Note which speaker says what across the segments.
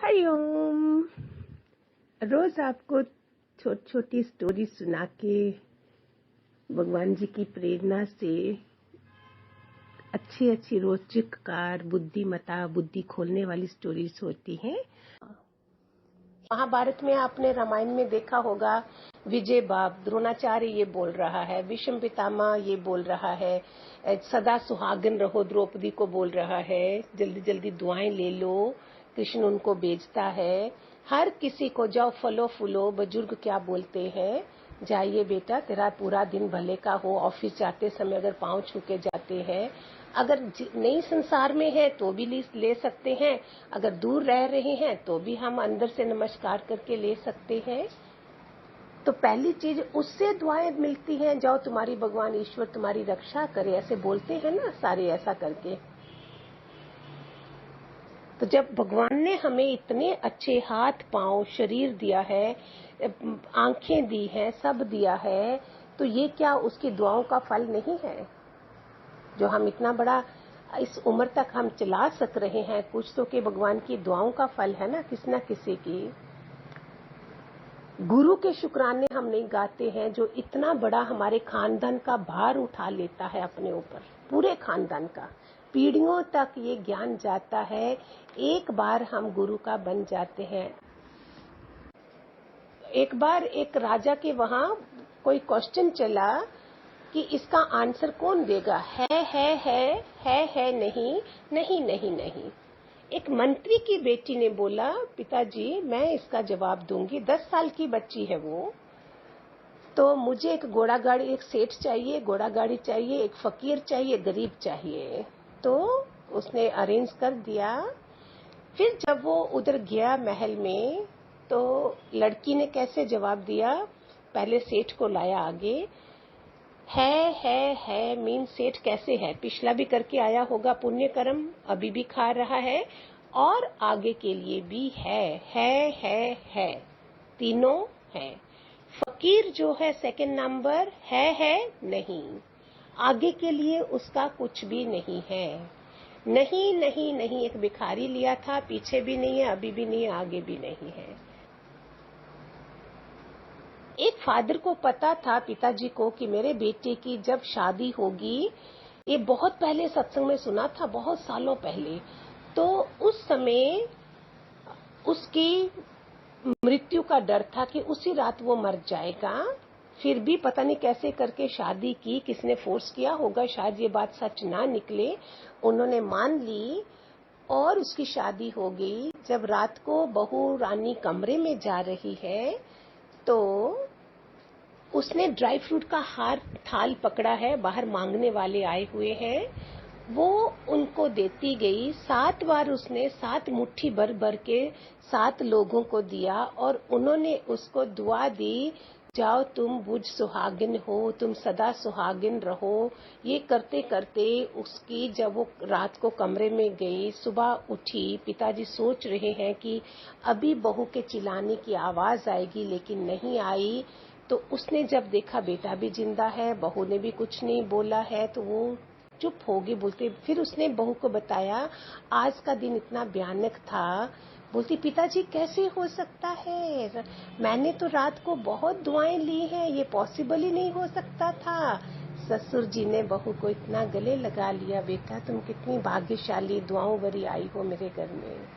Speaker 1: हरिओम। रोज आपको छोटी छोटी स्टोरी सुना के भगवान जी की प्रेरणा से अच्छी अच्छी रोचककार बुद्धिमता बुद्धि खोलने वाली स्टोरीज होती हैं। महाभारत में आपने रामायण में देखा होगा, विजय बाप द्रोणाचार्य ये बोल रहा है, भीष्म पितामह ये बोल रहा है, सदा सुहागन रहो द्रौपदी को बोल रहा है, जल्दी जल्दी दुआएं ले लो, कृष्ण उनको भेजता है। हर किसी को जाओ फलो फूलो, बुजुर्ग क्या बोलते हैं, जाइए बेटा तेरा पूरा दिन भले का हो। ऑफिस जाते समय अगर पांव छू के जाते हैं, अगर नई संसार में है तो भी ले सकते हैं, अगर दूर रह रहे हैं तो भी हम अंदर से नमस्कार करके ले सकते हैं। तो पहली चीज उससे दुआएं मिलती हैं, जाओ तुम्हारी भगवान ईश्वर तुम्हारी रक्षा करे, ऐसे बोलते हैं ना सारे ऐसा करके। तो जब भगवान ने हमें इतने अच्छे हाथ पांव शरीर दिया है, आंखें दी हैं, सब दिया है, तो ये क्या उसकी दुआओं का फल नहीं है? जो हम इतना बड़ा इस उम्र तक हम चला सक रहे हैं, कुछ तो के भगवान की दुआओं का फल है ना, किसी न किसी की। गुरु के शुक्राने हम नहीं गाते हैं, जो इतना बड़ा हमारे खानदान का भार उठा लेता है अपने ऊपर, पूरे खानदान का, पीढ़ियों तक ये ज्ञान जाता है। एक बार हम गुरु का बन जाते हैं। एक बार एक राजा के वहां कोई क्वेश्चन चला कि इसका आंसर कौन देगा, है नहीं नहीं नहीं नहीं। एक मंत्री की बेटी ने बोला, पिताजी मैं इसका जवाब दूंगी, 10 साल की बच्ची है वो, तो मुझे एक घोड़ा गाड़ी, एक सेठ चाहिए, घोड़ा गाड़ी चाहिए, एक फकीर चाहिए, गरीब चाहिए। तो उसने अरेंज कर दिया। फिर जब वो उधर गया महल में, तो लड़की ने कैसे जवाब दिया, पहले सेठ को लाया आगे, है मीन सेठ कैसे है, पिछला भी करके आया होगा पुण्य कर्म, अभी भी खा रहा है और आगे के लिए भी है, तीनों है। फकीर जो है सेकंड नंबर है नहीं, आगे के लिए उसका कुछ भी नहीं है। नहीं नहीं नहीं, एक भिखारी लिया था, पीछे भी नहीं है, अभी भी नहीं है, आगे भी नहीं है। एक फादर को पता था, पिताजी को, कि मेरे बेटे की जब शादी होगी, ये बहुत पहले सत्संग में सुना था, बहुत सालों पहले, तो उस समय उसकी मृत्यु का डर था कि उसी रात वो मर जाएगा। फिर भी पता नहीं कैसे करके शादी की, किसने फोर्स किया होगा, शायद ये बात सच ना निकले, उन्होंने मान ली और उसकी शादी हो गई। जब रात को बहू रानी कमरे में जा रही है, तो उसने ड्राई फ्रूट का हार थाल पकड़ा है, बाहर मांगने वाले आए हुए हैं, वो उनको देती गई। 7 बार उसने 7 मुट्ठी भर भर के 7 लोगों को दिया और उन्होंने उसको दुआ दी, जाओ तुम बुझ सुहागिन हो, तुम सदा सुहागिन रहो। ये करते करते उसकी, जब वो रात को कमरे में गई, सुबह उठी, पिताजी सोच रहे हैं कि अभी बहू के चिल्लाने की आवाज आएगी, लेकिन नहीं आई। तो उसने जब देखा बेटा भी जिंदा है, बहू ने भी कुछ नहीं बोला है, तो वो चुप हो गई। बोलते फिर उसने बहू को बताया, आज का दिन इतना भयानक था। बोलती पिताजी कैसे हो सकता है, मैंने तो रात को बहुत दुआएं ली हैं, ये पॉसिबल ही नहीं हो सकता था। ससुर जी ने बहू को इतना गले लगा लिया, बेटा तुम कितनी भाग्यशाली, दुआओं भरी आई हो मेरे घर में।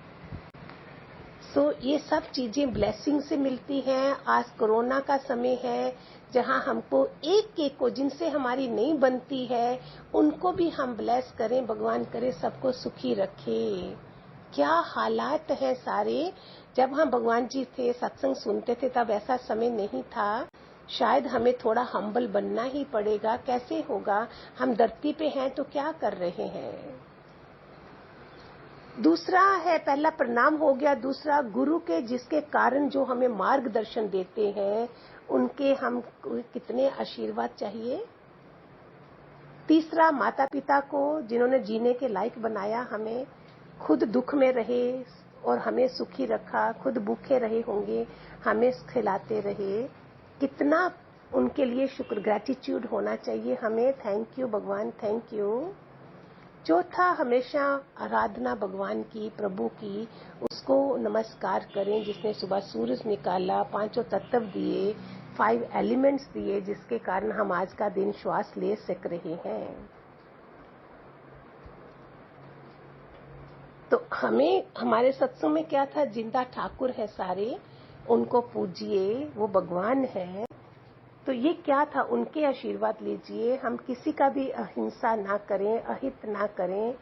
Speaker 1: सो ये सब चीजें ब्लेसिंग से मिलती हैं। आज कोरोना का समय है, जहां हमको एक एक को, जिनसे हमारी नहीं बनती है, उनको भी हम ब्लेस करें, भगवान करे सबको सुखी रखे। क्या हालात है सारे। जब हम भगवान जी थे, सत्संग सुनते थे, तब ऐसा समय नहीं था। शायद हमें थोड़ा हम्बल बनना ही पड़ेगा। कैसे होगा, हम धरती पे हैं तो क्या कर रहे हैं। दूसरा है, पहला प्रणाम हो गया, दूसरा गुरु के, जिसके कारण जो हमें मार्गदर्शन देते हैं, उनके हम कितने आशीर्वाद चाहिए। तीसरा माता पिता को, जिन्होंने जीने के लायक बनाया, हमें खुद दुख में रहे और हमें सुखी रखा, खुद भूखे रहे होंगे, हमें खिलाते रहे, कितना उनके लिए शुक्र, ग्रेटिट्यूड होना चाहिए हमें। थैंक यू भगवान, थैंक यू। चौथा, हमेशा आराधना भगवान की, प्रभु की, उसको नमस्कार करें जिसने सुबह सूरज निकाला, पांचों तत्व दिए, 5 एलिमेंट्स दिए, जिसके कारण हम आज का दिन श्वास ले सक रहे हैं। तो हमें हमारे सत्संग में क्या था, जिंदा ठाकुर है सारे, उनको पूजिए, वो भगवान है। तो ये क्या था, उनके आशीर्वाद लीजिए, हम किसी का भी अहिंसा ना करें, अहित ना करें,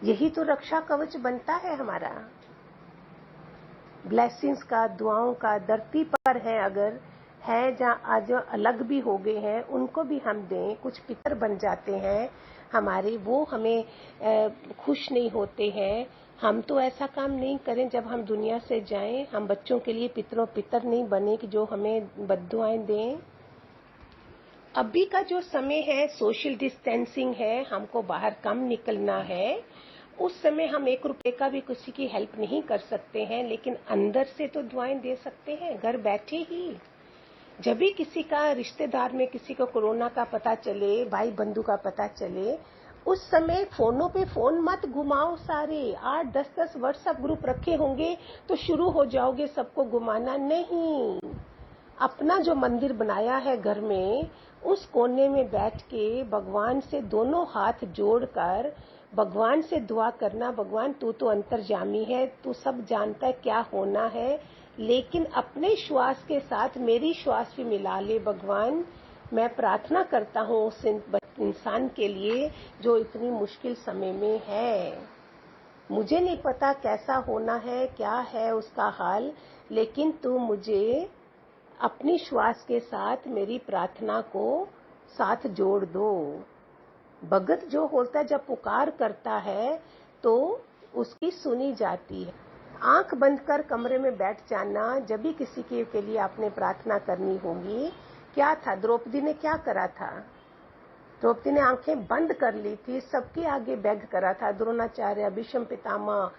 Speaker 1: यही तो रक्षा कवच बनता है हमारा। ब्लेसिंग्स का, दुआओं का धरती पर है, अगर है जहाँ आज अलग भी हो गए हैं, उनको भी हम दें। कुछ पितर बन जाते हैं हमारे, वो हमें खुश नहीं होते हैं। हम तो ऐसा काम नहीं करें जब हम दुनिया से जाएं, हम बच्चों के लिए पितरों पितर नहीं बने कि जो हमें बद्दुआएं दें। अभी का जो समय है, सोशल डिस्टेंसिंग है, हमको बाहर कम निकलना है। उस समय हम 1 रुपए का भी किसी की हेल्प नहीं कर सकते हैं, लेकिन अंदर से तो दुआएं दे सकते हैं, घर बैठे ही। जब भी किसी का रिश्तेदार में किसी को कोरोना का पता चले, भाई बंधु का पता चले, उस समय फोनों पे फोन मत घुमाओ सारे। 8-10 व्हाट्सएप ग्रुप रखे होंगे तो शुरू हो जाओगे सबको घुमाना। नहीं, अपना जो मंदिर बनाया है घर में, उस कोने में बैठ के भगवान से दोनों हाथ जोड़कर भगवान से दुआ करना, भगवान तू तो अंतर्यामी है, तू सब जानता है क्या होना है, लेकिन अपने श्वास के साथ मेरी श्वास भी मिला ले भगवान। मैं प्रार्थना करता हूँ उस इंसान के लिए जो इतनी मुश्किल समय में है। मुझे नहीं पता कैसा होना है, क्या है उसका हाल, लेकिन तू मुझे अपनी श्वास के साथ मेरी प्रार्थना को साथ जोड़ दो। भगत जो होता है, जब पुकार करता है तो उसकी सुनी जाती है। आंख बंद कर कमरे में बैठ जाना जब भी किसी के लिए आपने प्रार्थना करनी होगी। क्या था, द्रौपदी ने क्या करा था? द्रौपदी ने आंखें बंद कर ली थी, सबके आगे बेग करा था। द्रोणाचार्य, भीष्म पितामह,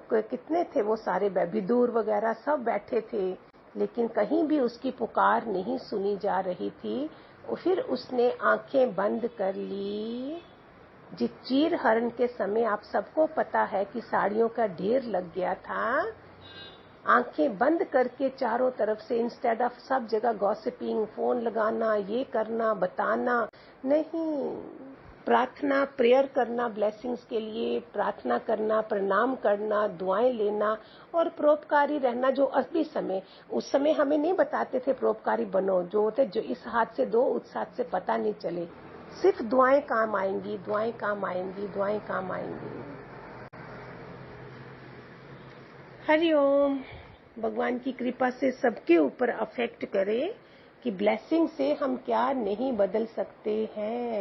Speaker 1: कितने थे वो सारे, विदुर वगैरह सब बैठे थे, लेकिन कहीं भी उसकी पुकार नहीं सुनी जा रही थी। फिर उसने आंखें बंद कर ली। जिस चीर हरण के समय आप सबको पता है कि साड़ियों का ढेर लग गया था, आंखें बंद करके चारों तरफ से, इंस्टेड ऑफ सब जगह गॉसिपिंग, फोन लगाना, ये करना, बताना, नहीं, प्रार्थना, प्रेयर करना, ब्लेसिंग्स के लिए प्रार्थना करना, प्रणाम करना, दुआएं लेना और परोपकारी रहना। जो अभी समय, उस समय हमें नहीं बताते थे परोपकारी बनो, जो होते जो इस हाथ से दो उस हाथ से पता नहीं चले, सिर्फ दुआएं काम आएंगी, दुआएं काम आएंगी, दुआएं काम आएंगी। हरिओम। भगवान की कृपा से सबके ऊपर अफेक्ट करे कि ब्लेसिंग से हम क्या नहीं बदल सकते हैं।